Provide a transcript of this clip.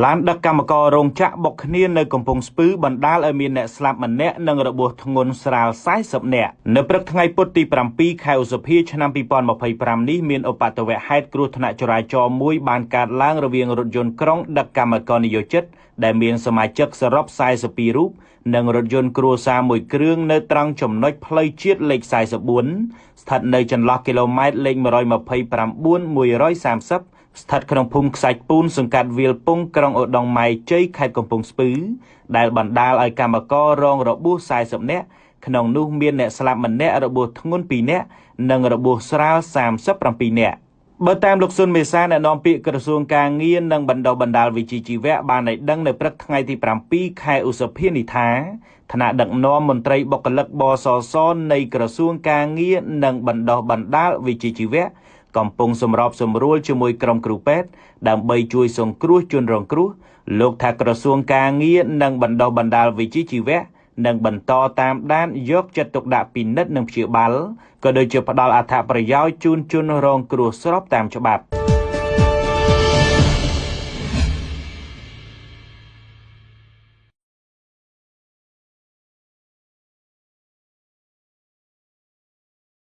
ឡានដឹកកម្មកររោងចក្របុកគ្នានៅកំពង់ស្ពឺបណ្ដាលឲ្យមានអ្នកស្លាប់ម្នាក់និងរបួសធ្ងន់ស្រាល40នាក់នៅព្រឹកថ្ងៃពុធទី7ខែឧសភាឆ្នាំ2025នេះមានឧបទ្ទវហេតុគ្រោះថ្នាក់ចរាចរណ៍មួយបានកើតឡើងរវាងរថយន្តក្រុងដឹកកម្មករនិយោជិតដែលមានសមាជិកសរុប42រូបនិងរថយន្តគ្រួសារមួយគ្រឿងនៅត្រង់ចំណុចផ្លូវជាតិលេខ44ស្ថិតនៅចន្លោះគីឡូម៉ែត្រលេខ129-130ស្ថិតក្នុងភូមិខ្សាច់ពូនសង្កាត់វាលពងក្រុងឧដុង្គម៉ែជ័យខេត្តកំពង់ស្ពឺដែលបណ្ដាលឲ្យកម្មកររងរបួស40នាក់ក្នុងនោះមានអ្នកស្លាប់ម្នាក់របួសធ្ងន់2នាក់និងរបួសស្រាល37នាក់បើតាមលោកស៊ុនមេសាអ្នកនាំពាក្យក្រសួងការងារនិងបណ្ដុះបណ្ដាលវិជ្ជាជីវៈបានឲ្យដឹងនៅព្រឹកថ្ងៃទី7ខែឧសភានេះថាថ្នាក់ដឹកនាំមន្ត្រីបុគ្គលិកបសសនៃក្រសួងការងារនិងបណ្ដុះបណ្ដាលវិជ្ជាជីវៈកំពុងសម្របសម្រួលជាមួយក្រុមគ្រូពេទ្យដើម្បីជួយសង្គ្រោះជនរងគ្រោះលោកថាក្រសួងការងារនិងបណ្ដុះបណ្ដាលវិជ្ជាជីវៈនិងបន្តតាមដានយកចិត្តទុកដាក់ពិនិត្យនិងព្យាបាលក៏ដូចជាផ្ដល់អត្ថប្រយោជន៍ជូនជនរងគ្រោះស្របតាមច្បាប់